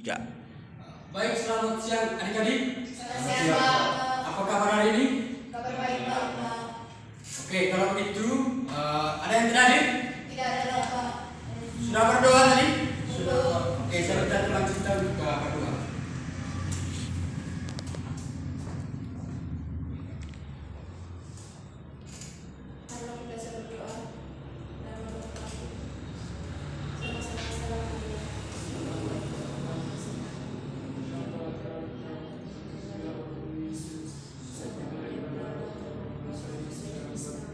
Ya. Baik, selamat siang adik-adik. Selamat siang, Pak. Apa kabar hari ini? Kabar baik, Pak. Oke, kalau begitu ada yang tidak hadir? Tidak ada, Pak. Sudah berdoa tadi? Belum. Oke, saya minta teman kita untuk berdoa. Kalau kita bisa berdoa dalam nama Tuhan. Sama-sama salam.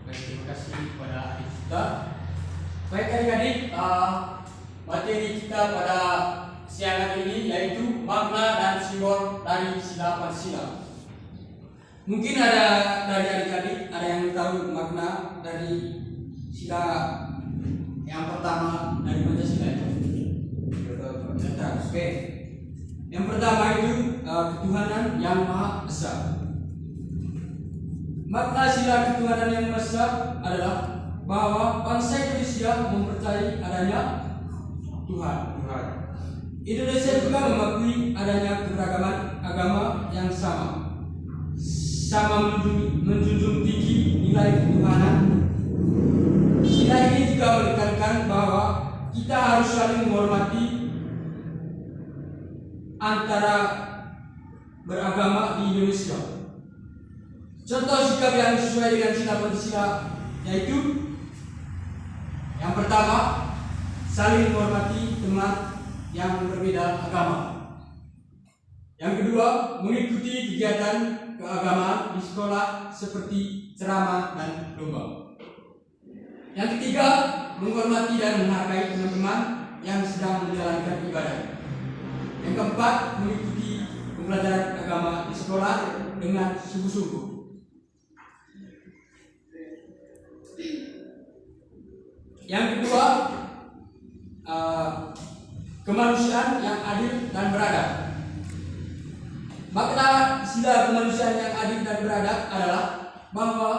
Baik, terima kasih kepada adik kita. Baik adik-adik, materi kita pada siang hari ini yaitu makna dan simbol dari sila Pancasila. Mungkin ada dari adik-adik ada yang tahu makna dari sila yang pertama dari Pancasila itu. Oke. Yang pertama itu ketuhanan yang maha esa. Makna sila ketuhanan yang maha esa adalah bahwa bangsa Indonesia mempercayai adanya Tuhan. Indonesia juga mengakui adanya keberagaman agama yang sama menjunjung tinggi nilai ketuhanan. Sila ini juga menekankan bahwa kita harus saling menghormati antara beragama di Indonesia. Contoh sikap yang sesuai dengan sila Pancasila yaitu yang pertama, saling menghormati teman yang berbeda agama. Yang kedua, mengikuti kegiatan keagamaan di sekolah seperti ceramah dan lomba. Yang ketiga, menghormati dan menghargai teman-teman yang sedang menjalankan ibadah. Yang keempat, mengikuti pembelajaran agama di sekolah dengan sungguh-sungguh. Yang kedua, kemanusiaan yang adil dan beradab. Makna sila kemanusiaan yang adil dan beradab adalah bahwa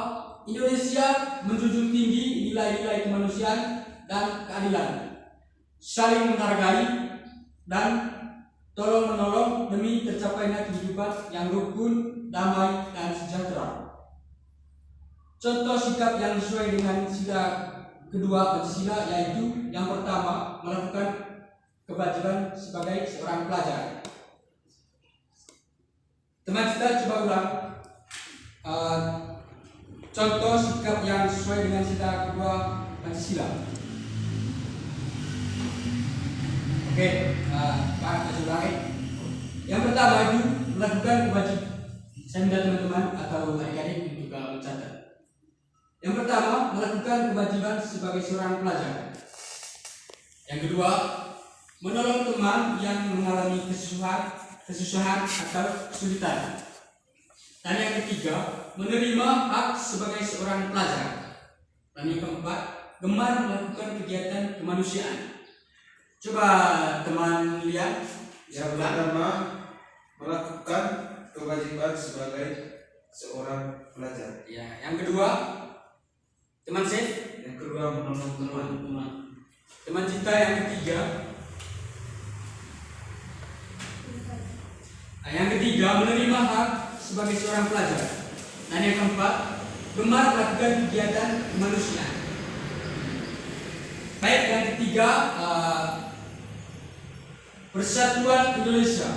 Indonesia menjunjung tinggi nilai-nilai kemanusiaan dan keadilan, saling menghargai dan tolong-menolong demi tercapainya kehidupan yang rukun, damai, dan sejahtera. Contoh sikap yang sesuai dengan sila kedua Pancasila yaitu yang pertama, melakukan kewajiban sebagai seorang pelajar. Teman kita coba ulang contoh sikap yang sesuai dengan sila kedua Pancasila. Oke, Pak, saya ulangi. Yang pertama itu melakukan kewajiban. Saya minta teman-teman atau adik-adik untuk mencatat. Yang pertama, melakukan kewajiban sebagai seorang pelajar. Yang kedua, menolong teman yang mengalami kesusahan atau kesulitan. Dan yang ketiga, menerima hak sebagai seorang pelajar. Dan yang keempat, gemar melakukan kegiatan kemanusiaan. Coba teman lihat. Yang pertama, melakukan kewajiban sebagai seorang pelajar. Ya, yang kedua, teman Seth. Yang kedua, menolong teman. Teman Cinta yang ketiga. Yang ketiga, menerima hak sebagai seorang pelajar. Dan yang keempat, gemar melakukan kegiatan kemanusiaan. Baik, yang ketiga, Persatuan Indonesia.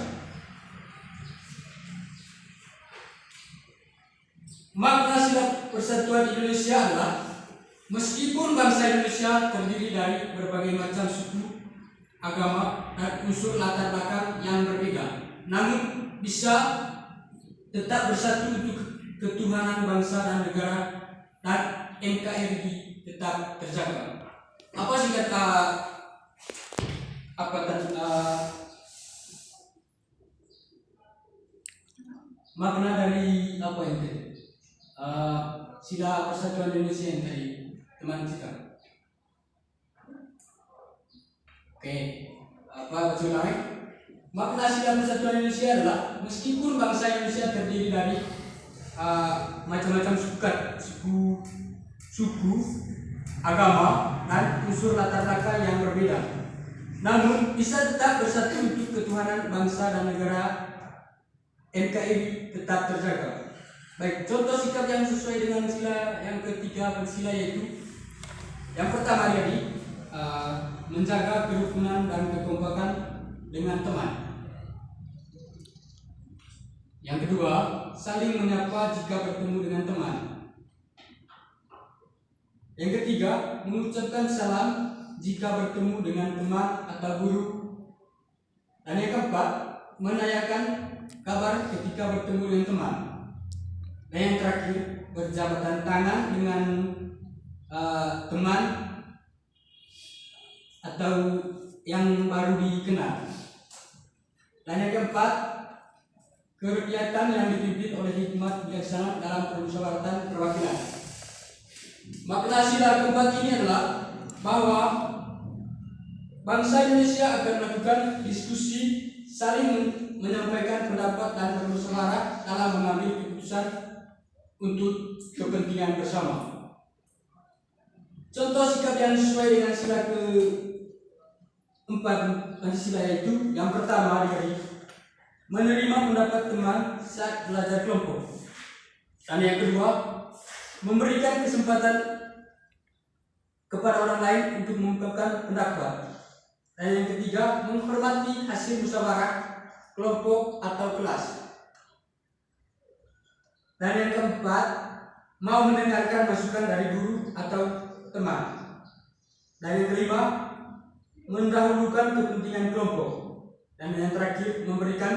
Makna sila Persatuan Indonesia adalah meskipun bangsa Indonesia terdiri dari berbagai macam suku, agama, dan unsur latar belakang yang berbeda, namun bisa tetap bersatu untuk ketuhanan bangsa dan negara dan NKRI tetap terjaga. Apa sih kata makna dari apa yang tadi? Sila Persatuan Indonesia yang tadi teman kita. Oke, apa ulangi? Makna sila Persatuan Indonesia adalah meskipun bangsa Indonesia terdiri dari macam-macam suku, agama, dan unsur latar belakang yang berbeda. Namun bisa tetap bersatu untuk ketuhanan bangsa dan negara NKRI tetap terjaga. Baik, contoh sikap yang sesuai dengan sila yang ketiga Pancasila yaitu yang pertama jadi menjaga kerukunan dan kekompakan dengan teman. Yang kedua, saling menyapa jika bertemu dengan teman. Yang ketiga, mengucapkan salam jika bertemu dengan teman atau guru. Dan yang keempat, menanyakan kabar ketika bertemu dengan teman. Dan yang terakhir, berjabatan tangan dengan teman atau yang baru dikenal. Dan yang keempat, kegiatan yang dipimpin oleh hikmat bijaksana dalam permusyawaratan perwakilan. Makna sila keempat ini adalah bahwa bangsa Indonesia akan melakukan diskusi, saling menyampaikan pendapat dan bermusyawarah dalam mengambil keputusan untuk kepentingan bersama. Contoh sikap yang sesuai dengan sila keempat Pancasila yaitu yang pertama dari menerima pendapat teman saat belajar kelompok. Dan yang kedua, memberikan kesempatan kepada orang lain untuk mengungkapkan pendapat. Dan yang ketiga, menghormati hasil musyawarah kelompok atau kelas. Dan yang keempat, mau mendengarkan masukan dari guru atau teman. Dan yang kelima, mendahulukan kepentingan kelompok. Dan yang terakhir, memberikan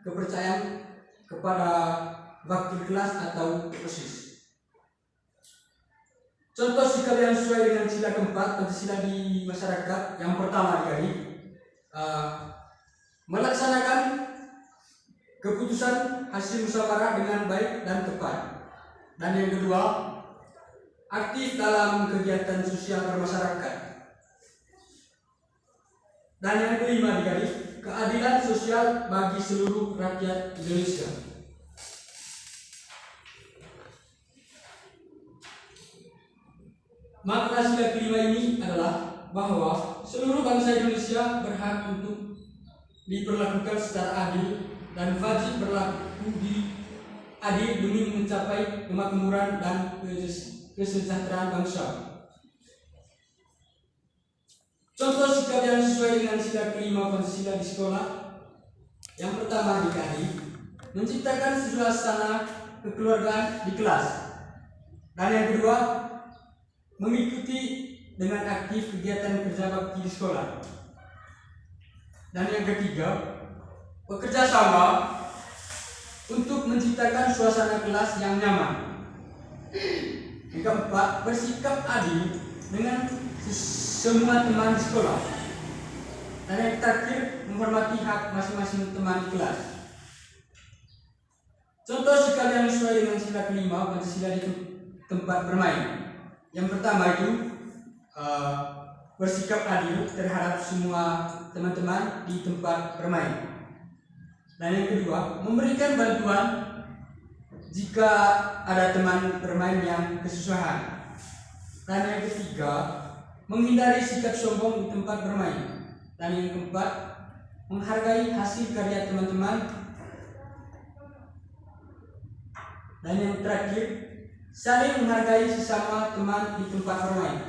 kepercayaan kepada wakil kelas atau OSIS. Contoh sikap yang sesuai dengan sila keempat Pancasila di masyarakat. Yang pertama dari melaksanakan keputusan hasil musyawarah dengan baik dan tepat. Dan yang kedua, aktif dalam kegiatan sosial bermasyarakat. Dan yang kelima digaris, keadilan sosial bagi seluruh rakyat Indonesia. Makna sila kelima ini adalah bahwa seluruh bangsa Indonesia berhak untuk diperlakukan secara adil dan wajib berlaku adil demi mencapai kemakmuran dan kesejahteraan bangsa. Contoh sikap yang sesuai dengan sila kelima Pancasila di sekolah. Yang pertama dikali menciptakan suasana kekeluargaan di kelas. Dan yang kedua, mengikuti dengan aktif kegiatan kerja bakti di sekolah. Dan yang ketiga, bekerja sama untuk menciptakan suasana kelas yang nyaman. Yang keempat, bersikap adil dengan semua teman di sekolah. Dan yang terakhir, menghormati hak masing-masing teman di kelas. Contoh sikap yang sesuai dengan sila kelima Pancasila di tempat bermain. Yang pertama itu bersikap adil terhadap semua teman-teman di tempat bermain. Dan yang kedua, memberikan bantuan jika ada teman bermain yang kesusahan. Dan yang ketiga, menghindari sikap sombong di tempat bermain. Dan yang keempat, menghargai hasil karya teman-teman. Dan yang terakhir, saling menghargai sesama teman di tempat bermain.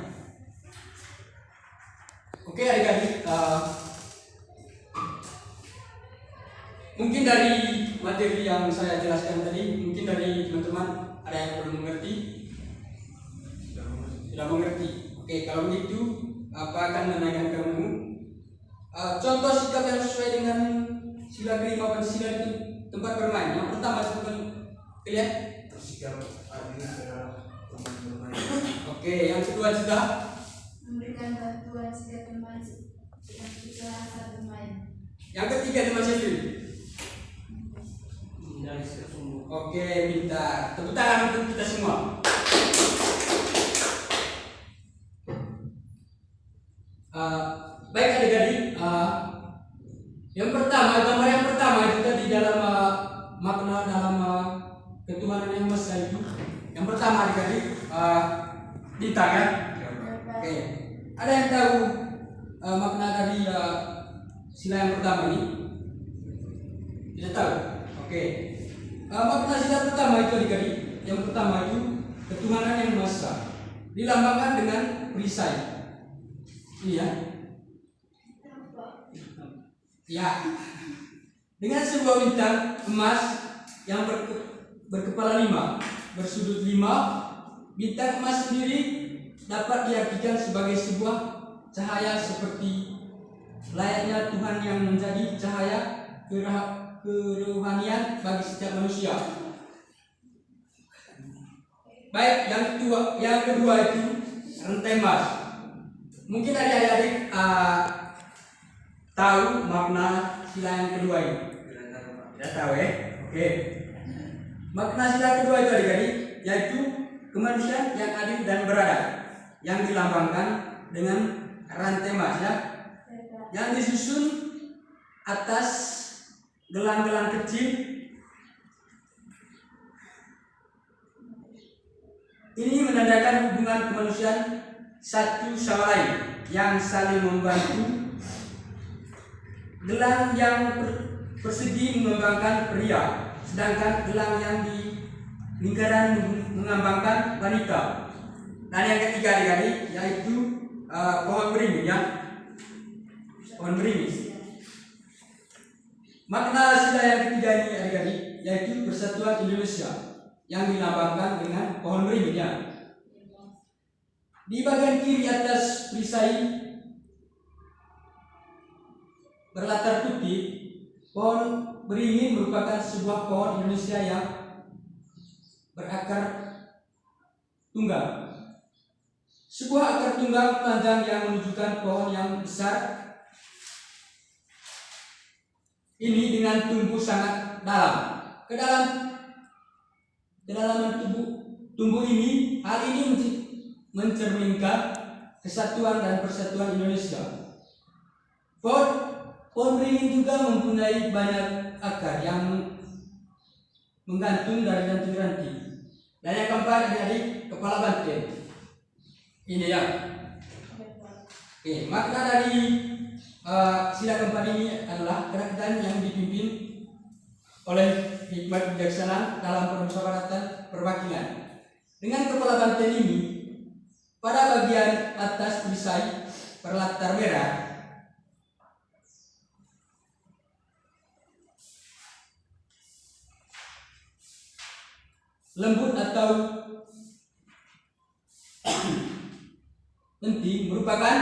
Oke adik-adik, mungkin dari materi yang saya jelaskan tadi, mungkin dari teman-teman ada yang belum mengerti, sudah mengerti. Oke, kalau begitu apa akan menanyakan kamu contoh sikap yang sesuai dengan sila kelima Pancasila di tempat bermain. Yang pertama sebutkan lihat bersikap adil terhadap teman bermain. Oke, yang kedua juga Memberikan bantuan setiap teman yang bisa saat bermain. yang ketiga teman sipil. Menghindari sikap sombong. Oke, minta tepuk tangan untuk kita semua. Baik adik-adik, yang pertama, gambar yang pertama itu tadi dalam makna dalam ketuhanan yang Maha Esa itu. Yang pertama adik-adik, bintang ya. Oke. Ada yang tahu makna dari sila yang pertama ini? Tidak tahu. Oke. Makna sila pertama itu adik-adik. Yang pertama itu ketuhanan yang Maha Esa. Dilambangkan dengan perisai. Ini ya. Ya. Dengan sebuah bintang emas yang berkepala 5, bersudut 5. Bintang emas sendiri dapat diartikan sebagai sebuah cahaya seperti layaknya Tuhan yang menjadi cahaya kerohanian bagi setiap manusia. Baik, yang kedua itu rantai emas. Mungkin adik-adik tahu makna sila yang kedua ini? Tidak tahu ya? Oke. Makna sila kedua itu adik-adik yaitu kemanusiaan yang adil dan beradab, yang dilambangkan dengan rantai emas ya, yang disusun atas gelang-gelang kecil. Ini menandakan hubungan kemanusiaan satu sama lain yang saling membantu. Gelang yang persegi melambangkan pria, sedangkan gelang yang di lingkaran melambangkan wanita. Dan yang ketiga adik-adik yaitu pohon beringin ya, pohon beringin. Makna sila yang ketiga ini adik-adik yaitu Persatuan Indonesia yang dilambangkan dengan pohon beringin ya. Di bagian kiri atas perisai berlatar putih, pohon beringin merupakan sebuah pohon Indonesia yang berakar tunggal. Sebuah akar tunggal panjang yang menunjukkan pohon yang besar ini dengan tumbuh sangat dalam. Kedalaman tumbuh ini, hal ini mencerminkan kesatuan dan persatuan Indonesia. Pohon beringin juga mempunyai banyak akar yang menggantung dari ranting-ranting. Dan yang keempat adik-adik kepala banteng. Ini ya. Oke, makna dari sila keempat ini adalah kerajaan yang dipimpin oleh hikmat bijaksana dalam permusyawaratan perwakilan. Dengan kepala banteng ini, pada bagian atas perisai berlatar merah, lembut atau penting merupakan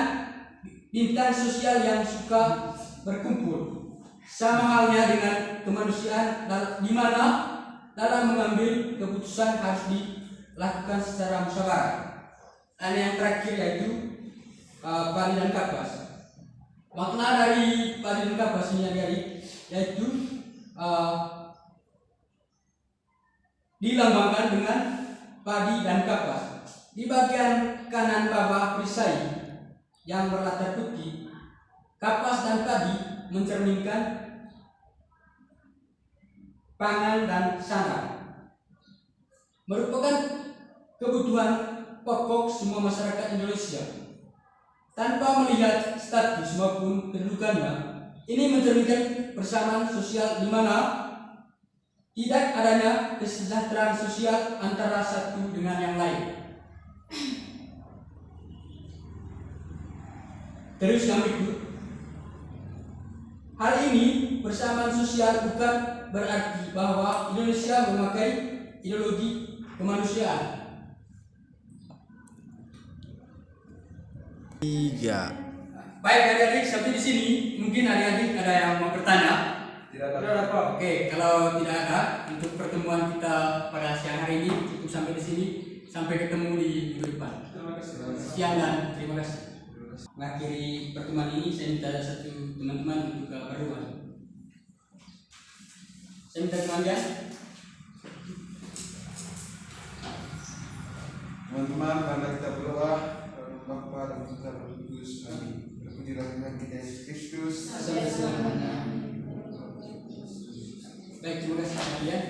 bintang sosial yang suka berkumpul. Sama halnya dengan kemanusiaan di mana dalam mengambil keputusan harus dilakukan secara musyawarah. Dan yang terakhir yaitu padi dan kapas. Makna dari padi dan kapas ini yaitu dilambangkan dengan padi dan kapas. Di bagian kanan bawah perisai yang berlatar putih, kapas dan padi mencerminkan pangan dan sandang, merupakan kebutuhan pokok semua masyarakat Indonesia tanpa melihat status maupun kedudukannya. Ini mencerminkan persamaan sosial di mana tidak adanya kesejahteraan sosial antara satu dengan yang lain. Terus yang berikut, hal ini persamaan sosial bukan berarti bahwa Indonesia memakai ideologi kemanusiaan. 3. Baik adik-adik, sampai di sini mungkin adik-adik ada yang mau bertanya? Tidak ada. Oke, kalau tidak ada, untuk pertemuan kita pada siang hari ini cukup sampai di sini. Sampai ketemu di minggu depan. Terima kasih. Sekian dan terima kasih. Mengakhiri pertemuan ini saya minta satu teman-teman untuk berdoa. Saya minta teman-teman. Teman-teman, mari kita berdoa. Bapa dan Putra dan Roh Kudus. Amin. Terpujilah Tuhan kita Yesus Kristus. Baik, terima kasih kalian.